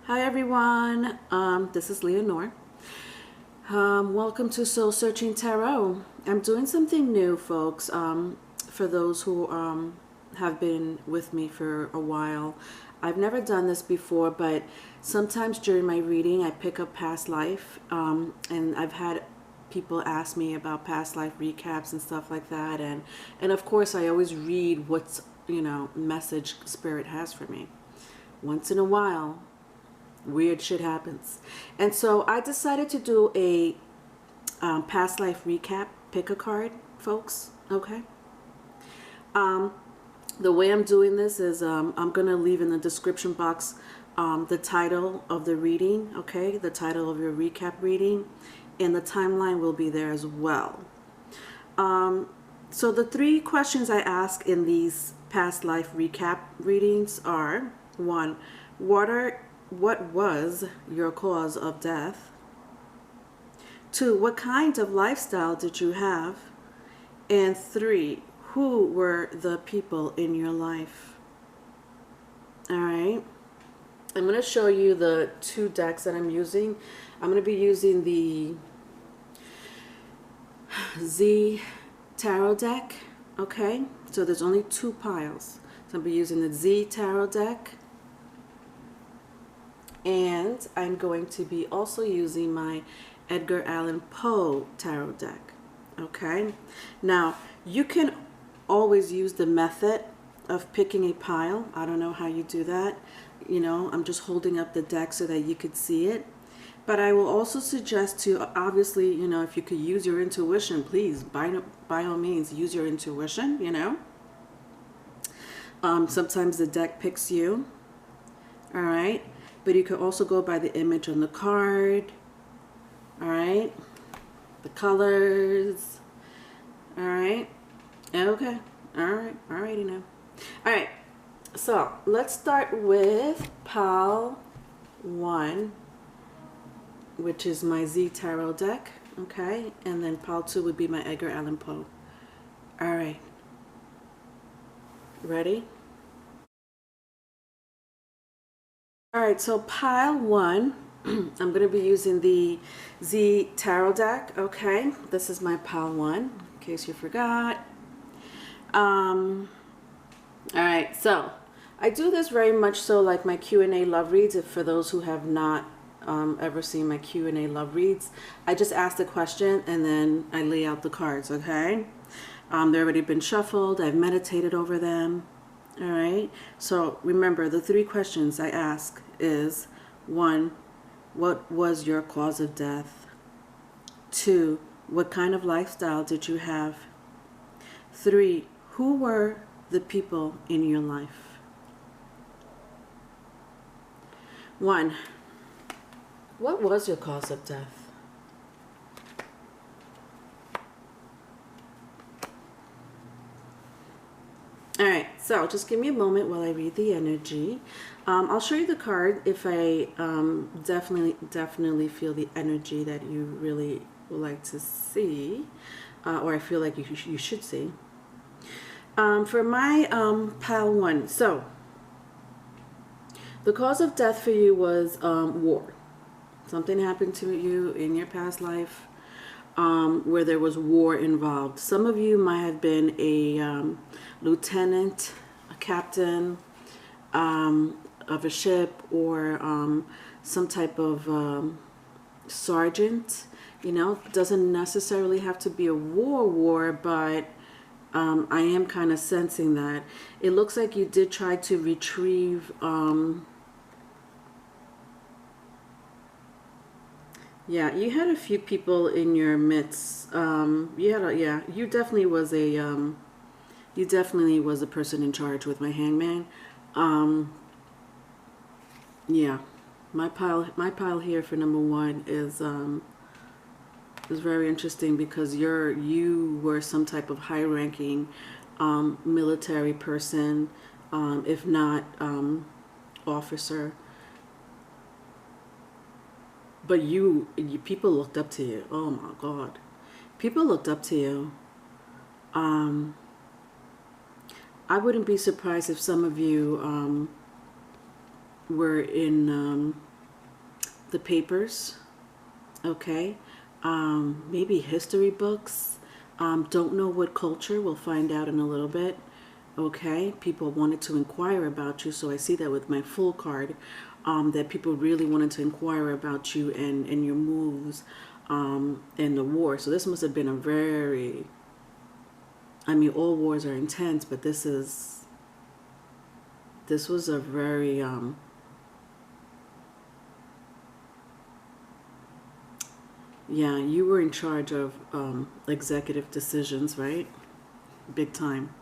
Hi everyone, this is Leonor. Welcome to Soul Searching Tarot. I'm doing something new, folks, for those who have been with me for a while. I've never done this before, but sometimes during my reading I pick up past life, and I've had people ask me about past life recaps and stuff like that, and of course I always read what's message Spirit has for me. Once in a while weird shit happens, and so I decided to do a past life recap. Pick a card, folks. Okay. The way I'm doing this is I'm gonna leave in the description box the title of the reading. Okay, the title of your recap reading, and the timeline will be there as well. So the three questions I ask in these past life recap readings are: one, what was your cause of death? 2, what kind of lifestyle did you have? And 3, who were the people in your life? All right. I'm going to show you the 2 decks that I'm using. I'm going to be using the Z Tarot deck. Okay. So there's only 2 piles. So I'll be using the Z Tarot deck. And I'm going to be also using my Edgar Allan Poe tarot deck. Okay. Now, you can always use the method of picking a pile. I don't know how you do that. I'm just holding up the deck so that you could see it. But I will also suggest to, obviously, if you could use your intuition, please, by all means, use your intuition, Sometimes the deck picks you. All right. But you can also go by the image on the card. All right. The colors. All right. Okay. All right. Alrighty now. All right. So let's start with pile 1, which is my Z Tarot deck. Okay. And then pile 2 would be my Edgar Allan Poe. All right. Ready? All right, so pile 1, I'm going to be using the Z Tarot deck. Okay, this is my pile 1, in case you forgot. All right, so I do this very much so like my Q&A love reads. If for those who have not ever seen my Q&A love reads, I just ask the question and then I lay out the cards. Okay, they've already been shuffled. I've meditated over them. All right, so remember the 3 questions I ask is: 1, what was your cause of death? 2, what kind of lifestyle did you have? 3, who were the people in your life? 1, what was your cause of death? All right, so just give me a moment while I read the energy. I'll show you the card if I definitely feel the energy that you really would like to see, or I feel like you should see. For my pile 1, so the cause of death for you was war. Something happened to you in your past life where there was war involved. Some of you might have been a lieutenant, a captain of a ship, or some type of sergeant. Doesn't necessarily have to be a war, but I am kind of sensing that. It looks like you did try to retrieve yeah, you had a few people in your midst. You definitely was a person in charge with my hangman. Yeah, my pile here for number 1 is very interesting because you were some type of high-ranking military person, if not officer. But people looked up to you. Oh my God. People looked up to you. I wouldn't be surprised if some of you were in the papers, okay? Maybe history books. Don't know what culture. We'll find out in a little bit. Okay, people wanted to inquire about you, so I see that with my full card, that people really wanted to inquire about you and your moves in the war. So this must have been a very, I mean, all wars are intense, but this was a very, yeah, you were in charge of executive decisions, right? Big time.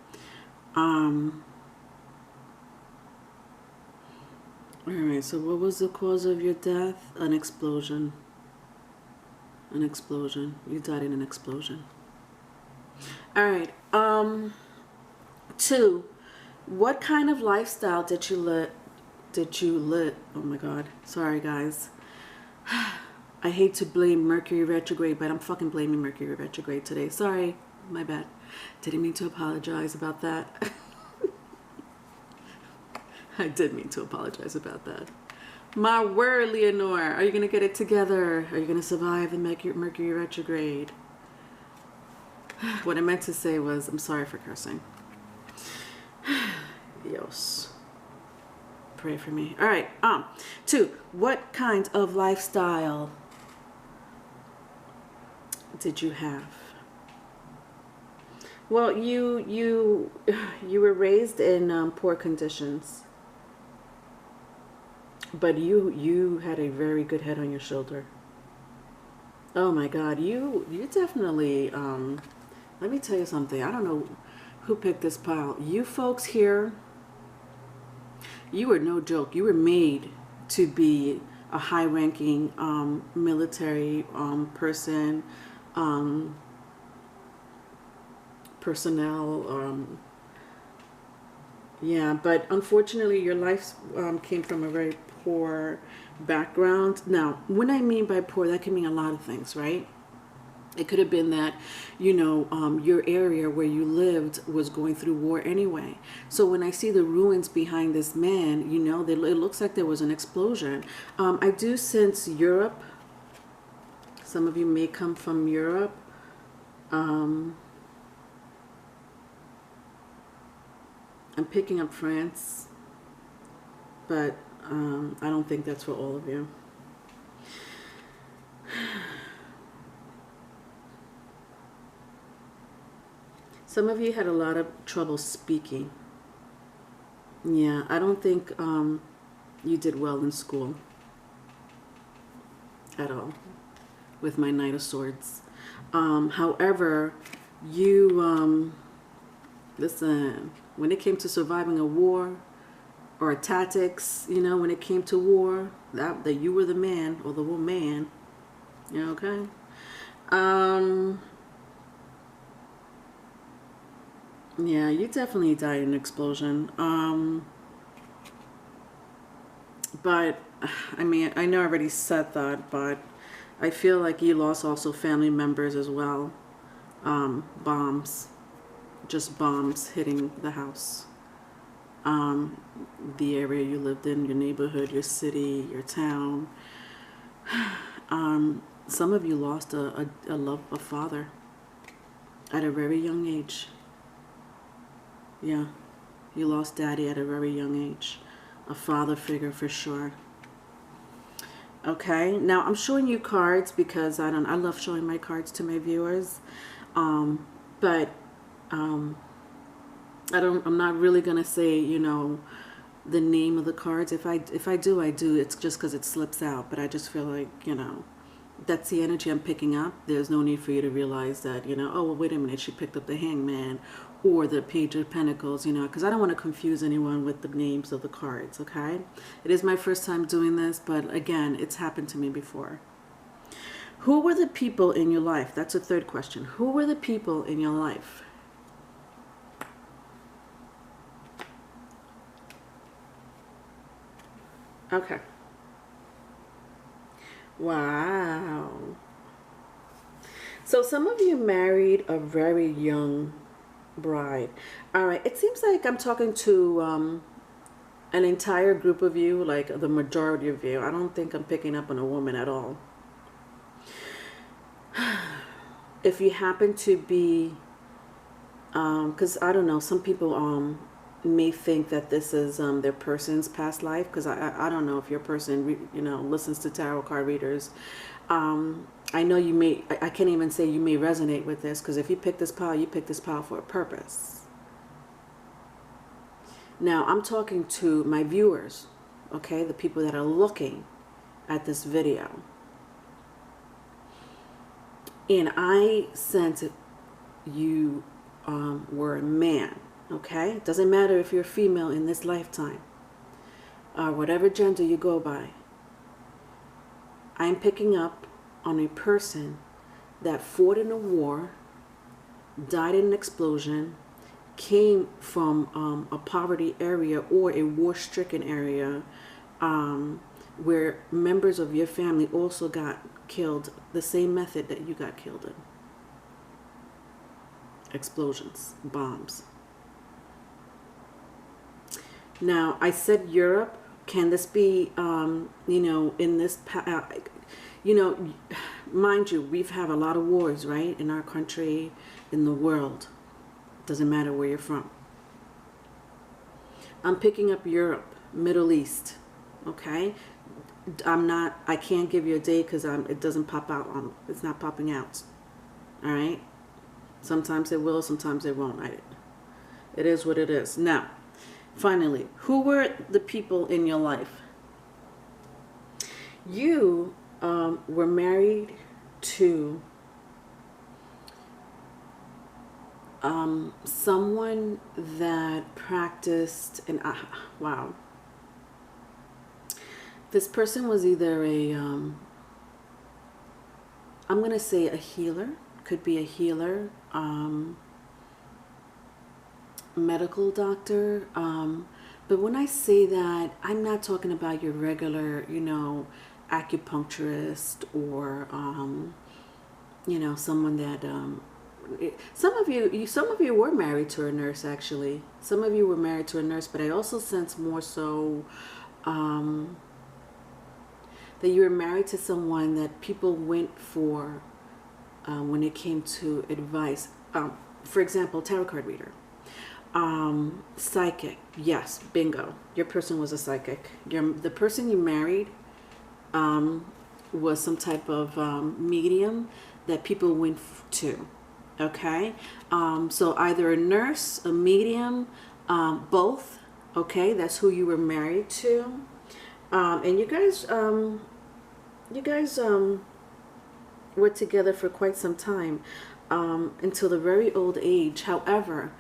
Alright, so what was the cause of your death? An explosion. An explosion. You died in an explosion. Alright, 2. What kind of lifestyle did you live? Oh my god. Sorry, guys. I hate to blame Mercury retrograde, but I'm fucking blaming Mercury retrograde today. Sorry. My bad. Didn't mean to apologize about that. I did mean to apologize about that. My word, Leonor. Are you going to get it together? Are you going to survive the Mercury retrograde? What I meant to say was, I'm sorry for cursing. Dios. Pray for me. All right. 2. What kind of lifestyle did you have? Well, you were raised in poor conditions, but you had a very good head on your shoulder. Oh my God, you definitely. Let me tell you something. I don't know who picked this pile. You folks here, you were no joke. You were made to be a high-ranking military person. Personnel, yeah, but unfortunately your life came from a very poor background. Now, when I mean by poor, that can mean a lot of things, right? It could have been that, you know, your area where you lived was going through war anyway. So when I see the ruins behind this man, you know, it looks like there was an explosion. I do sense Europe. Some of you may come from Europe. I'm picking up France, but I don't think that's for all of you. Some of you had a lot of trouble speaking. Yeah, I don't think you did well in school at all with my Knight of Swords. However, you, listen, when it came to surviving a war or tactics, you know, when it came to war, that you were the man or the woman. Yeah, okay. Yeah, you definitely died in an explosion. But I mean, I know I already said that, but I feel like you lost also family members as well. Bombs, just bombs hitting the house. The area you lived in, your neighborhood, your city, your town. Some of you lost a father at a very young age. Yeah, you lost daddy at a very young age. A father figure for sure. Okay, now I'm showing you cards because I love showing my cards to my viewers. But I'm not really gonna say, you know, the name of the cards. If I do, it's just because it slips out, but I just feel like, you know, that's the energy I'm picking up. There's no need for you to realize that, you know, oh, well, wait a minute, she picked up the Hangman or the Page of Pentacles, you know, because I don't want to confuse anyone with the names of the cards, okay? It is my first time doing this, but again, it's happened to me before. Who were the people in your life? That's a third question. Who were the people in your life? Okay. Wow. So some of you married a very young bride. All right. It seems like I'm talking to an entire group of you, like the majority of you, I don't think I'm picking up on a woman at all. If you happen to be, because I don't know, some people may think that this is their person's past life, because I don't know if your person listens to tarot card readers. I know you may, I can't even say you may resonate with this, because if you pick this pile, you pick this pile for a purpose. Now, I'm talking to my viewers, okay, the people that are looking at this video. And I sense you were a man, okay? It doesn't matter if you're female in this lifetime, whatever gender you go by. I'm picking up on a person that fought in a war, died in an explosion, came from a poverty area or a war-stricken area where members of your family also got killed the same method that you got killed in. Explosions, bombs. Now, I said Europe. Can this be, in this, mind you, we've had a lot of wars, right, in our country, in the world. Doesn't matter where you're from. I'm picking up Europe, Middle East, okay? I can't give you a date because it doesn't pop out it's not popping out, all right? Sometimes it will, sometimes it won't. It is what it is. Now, finally, who were the people in your life? You were married to someone that practiced, and wow. This person was either I'm going to say a healer, could be a healer, medical doctor. But when I say that, I'm not talking about your regular, acupuncturist or, someone that, some of you were married to a nurse, actually. Some of you were married to a nurse, but I also sense more so, that you were married to someone that people went for when it came to advice. For example, tarot card reader. Psychic. Yes, bingo. Your person was a psychic. The person you married was some type of medium that people went to. Okay? So either a nurse, a medium, both. Okay? That's who you were married to. And you guys were together for quite some time, until the very old age. However,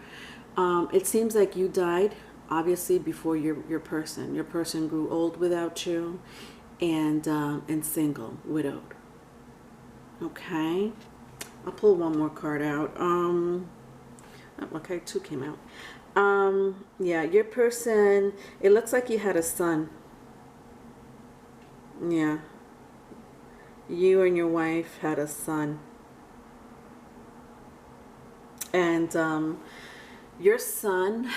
it seems like you died, obviously, before your person. Your person grew old without you, and single, widowed. Okay, I'll pull one more card out. Okay, two came out. Yeah, your person, it looks like you had a son. Yeah. You and your wife had a son. And your son,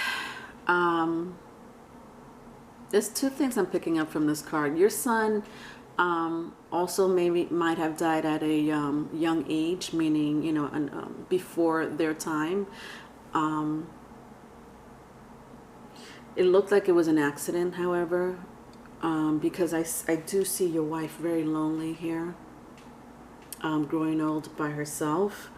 there's two things I'm picking up from this card. Your son also might have died at a young age, meaning, before their time. It looked like it was an accident, however. Because I do see your wife very lonely here, growing old by herself.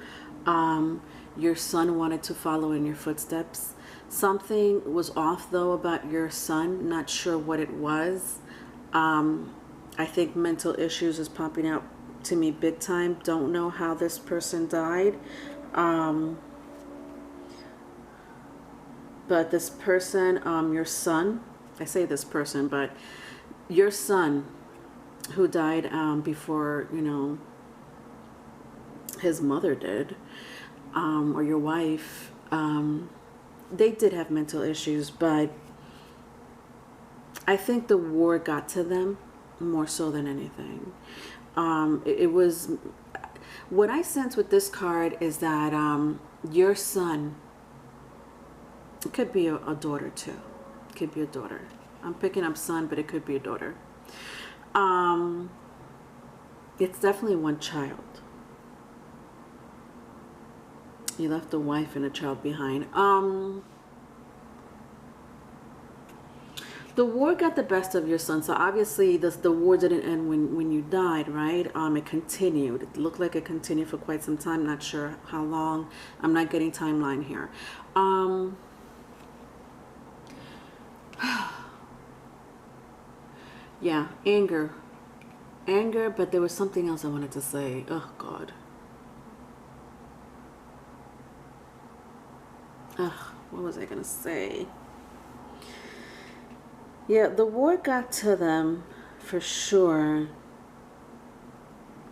Your son wanted to follow in your footsteps. Something was off, though, about your son. Not sure what it was. I think mental issues is popping out to me big time. Don't know how this person died. But this person, your son, I say this person, but your son who died before, his mother did, or your wife, they did have mental issues, but I think the war got to them more so than anything. It was, what I sense with this card is that your son, it could be a daughter too, it could be a daughter. I'm picking up son, but it could be a daughter. It's definitely one child. You left a wife and a child behind. The war got the best of your son, so obviously the war didn't end when you died, right? It continued. It looked like it continued for quite some time. Not sure how long. I'm not getting timeline here. Yeah, anger, but there was something else I wanted to say. Oh God. What was I gonna say? Yeah, the war got to them for sure.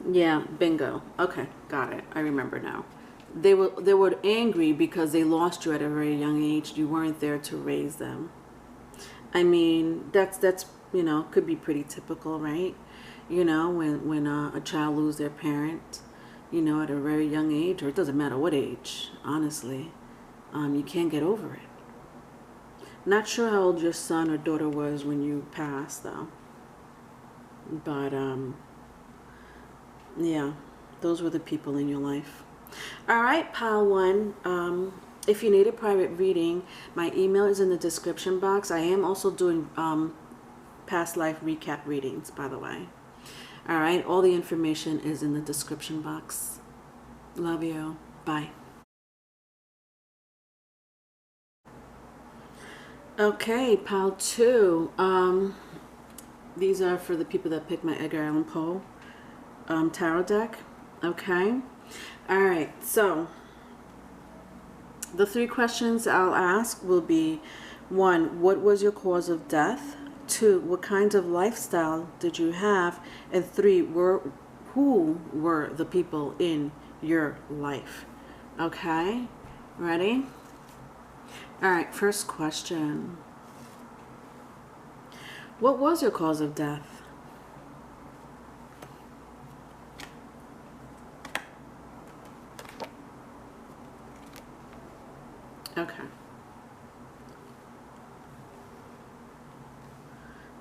Yeah, bingo. Okay, got it. I remember now. They were angry because they lost you at a very young age. You weren't there to raise them. I mean, that's you know, could be pretty typical, right? You know, when a child loses their parent, you know, at a very young age, or it doesn't matter what age, honestly, you can't get over it. Not sure how old your son or daughter was when you passed, though. But, yeah, those were the people in your life. All right, pile one. If you need a private reading, my email is in the description box. I am also doing past life recap readings, by the way. All right, all the information is in the description box. Love you. Bye. Okay, pile two. These are for the people that picked my Edgar Allan Poe tarot deck. Okay. All right. So the three questions I'll ask will be: 1, what was your cause of death? 2, what kinds of lifestyle did you have? And 3, who were the people in your life? Okay. Ready? All right, first question. What was your cause of death? Okay.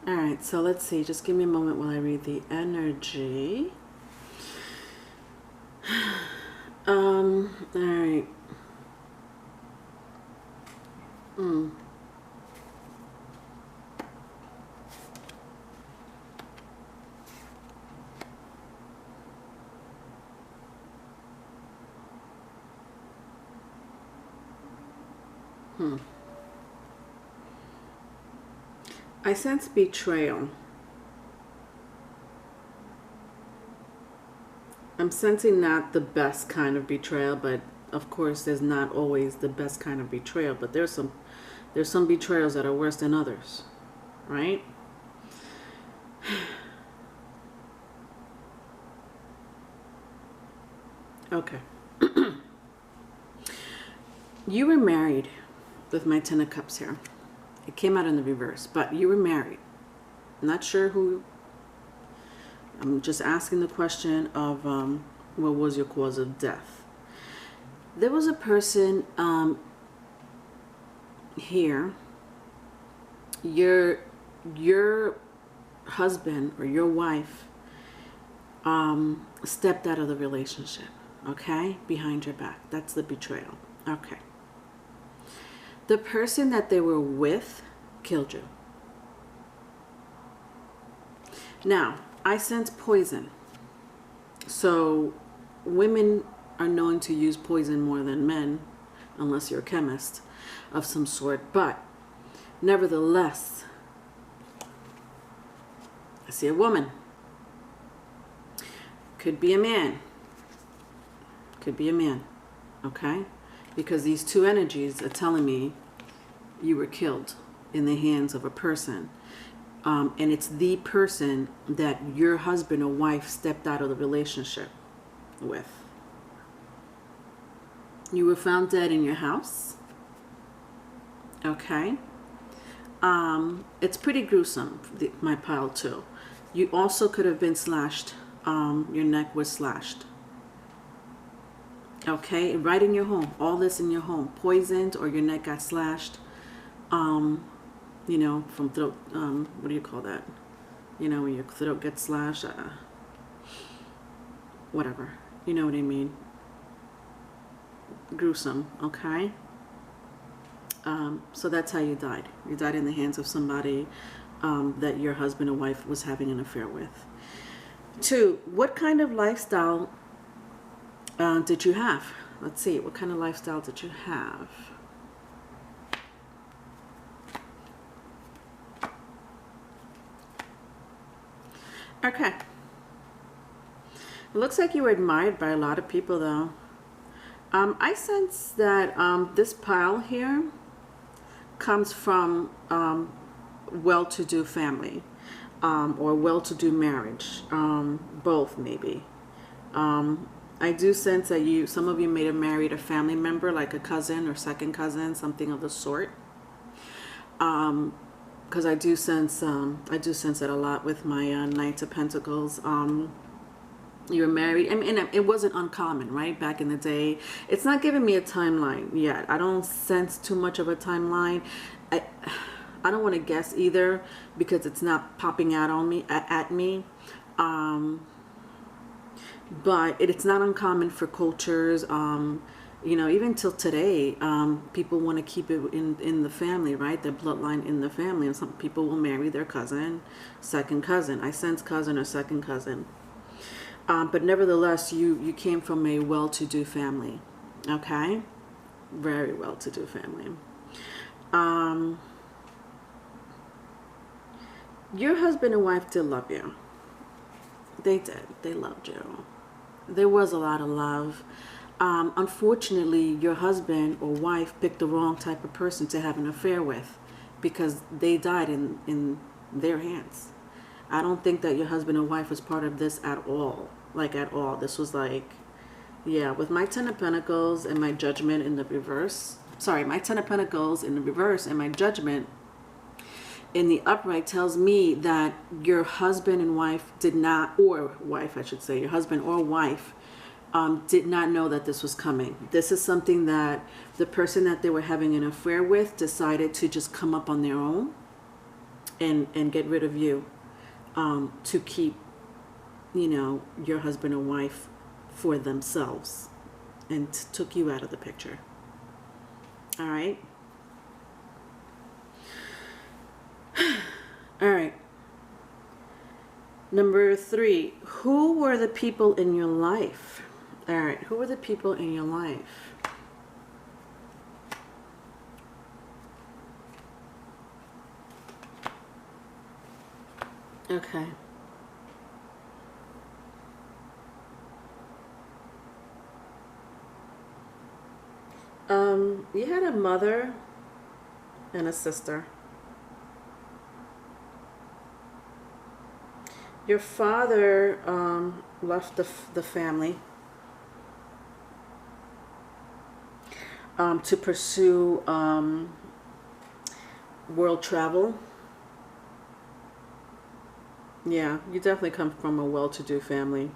All right, so let's see. Just give me a moment while I read the energy. All right. I sense betrayal. I'm sensing not the best kind of betrayal, but of course there's not always the best kind of betrayal, but there's some betrayals that are worse than others, right? Okay. You were married with my 10 of Cups here. It came out in the reverse, but you were married. Not sure who. I'm just asking the question of what was your cause of death? There was a person here. Your husband or your wife stepped out of the relationship, okay? Behind your back. That's the betrayal. Okay. The person that they were with killed you. Now, I sense poison. So women are known to use poison more than men, unless you're a chemist of some sort. But nevertheless, I see a woman. Could be a man. Could be a man. Okay? Because these two energies are telling me you were killed in the hands of a person. And it's the person that your husband or wife stepped out of the relationship with. You were found dead in your house. Okay. It's pretty gruesome, my pile too. You also could have been slashed. Your neck was slashed. Okay, right in your home. All this in your home. Poisoned or your neck got slashed. you know, from throat, what do you call that? You know, when your throat gets slashed, whatever. You know what I mean? Gruesome, okay? So that's how you died. You died in the hands of somebody that your husband or wife was having an affair with. 2, what kind of lifestyle did you have? Let's see, what kind of lifestyle did you have? Okay. It looks like you were admired by a lot of people, though. I sense that this pile here comes from well-to-do family or well-to-do marriage, both maybe. I do sense that some of you may have married a family member, like a cousin or second cousin, something of the sort. Because I do sense that a lot with my Knights of Pentacles. You were married. I mean, it wasn't uncommon, right? Back in the day. It's not giving me a timeline yet. I don't sense too much of a timeline. I don't want to guess either because it's not popping out on me at me. But it's not uncommon for cultures. You know, even till today, people want to keep it in the family, right? Their bloodline in the family. And some people will marry their cousin, second cousin. I sense cousin or second cousin. But nevertheless, you came from a well-to-do family, okay? Very well-to-do family. Your husband and wife did love you. They did. They loved you. There was a lot of love. Unfortunately, your husband or wife picked the wrong type of person to have an affair with because they died in their hands. I don't think that your husband or wife was part of this at all. Like at all. This was like, yeah, with my 10 of Pentacles and my Judgment in the reverse. Sorry, my 10 of Pentacles in the reverse and my Judgment in the upright tells me that your husband and wife did not, or wife I should say, your husband or wife did not know that this was coming. This is something that the person that they were having an affair with decided to just come up on their own and get rid of you to keep, you know, your husband or wife for themselves and took you out of the picture. All right. All right. Number 3, who were the people in your life? All right. Who were the people in your life? Okay. You had a mother and a sister. Your father left the family to pursue world travel. Yeah, you definitely come from a well-to-do family.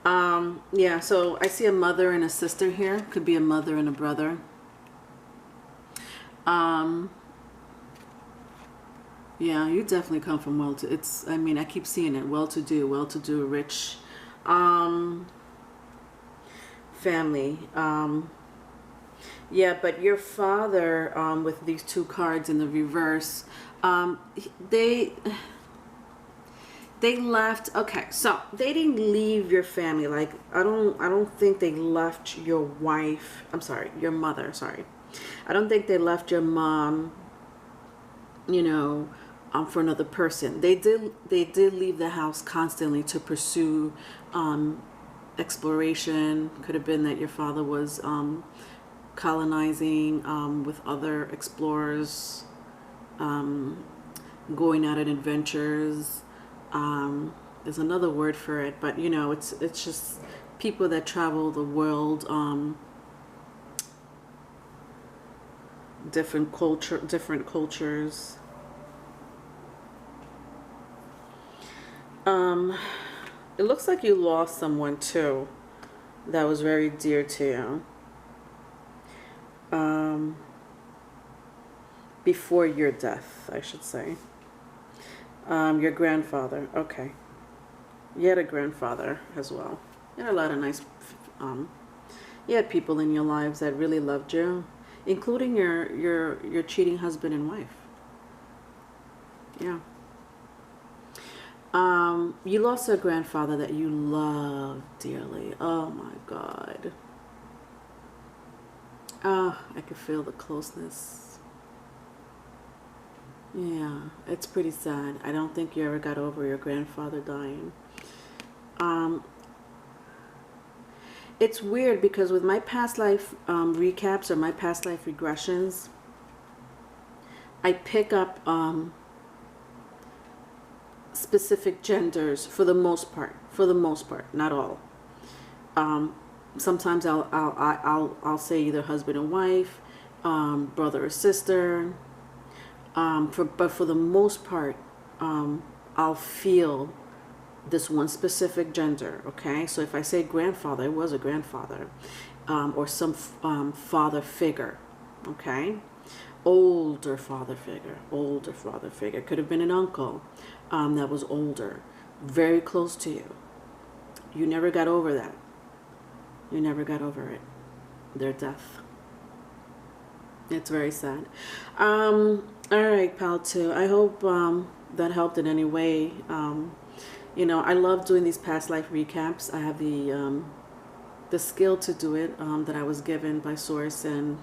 Yeah, so I see a mother and a sister here. Could be a mother and a brother. Yeah, you definitely come from well-to. I mean, I keep seeing it. Well-to-do, rich, family. Yeah, but your father, with these 2 cards in the reverse, they left. Okay, so they didn't leave your family. Like I don't think they left your wife. I'm sorry, your mother. Sorry, I don't think they left your mom. You know, for another person. They did leave the house constantly to pursue exploration. Could have been that your father was colonizing with other explorers, going out on adventures. There's another word for it, but you know, it's just people that travel the world, different cultures. It looks like you lost someone too that was very dear to you. before your death, I should say. Your grandfather. Okay. You had a grandfather as well. You had a lot of nice, you had people in your lives that really loved you, including your cheating husband and wife. Yeah. You lost a grandfather that you loved dearly. Oh my God. I could feel the closeness. Yeah, it's pretty sad. I don't think you ever got over your grandfather dying. It's weird because with my past life recaps or my past life regressions, I pick up specific genders for the most part. For the most part, not all. Sometimes I'll say either husband and wife, brother or sister. But for the most part, I'll feel this one specific gender. Okay, so if I say grandfather, it was a grandfather, or some father figure. Okay, older father figure. Could have been an uncle that was older, very close to you. You never got over that. You never got over it. Their death. It's very sad. All right, pal 2. I hope that helped in any way. You know, I love doing these past life recaps. I have the skill to do it that I was given by Source, and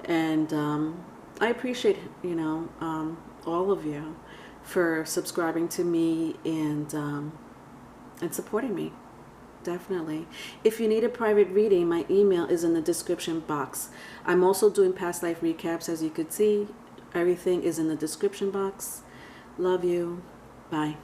I appreciate, you know, all of you for subscribing to me and supporting me. Definitely. If you need a private reading, my email is in the description box. I'm also doing past life recaps, as you could see. Everything is in the description box. Love you. Bye.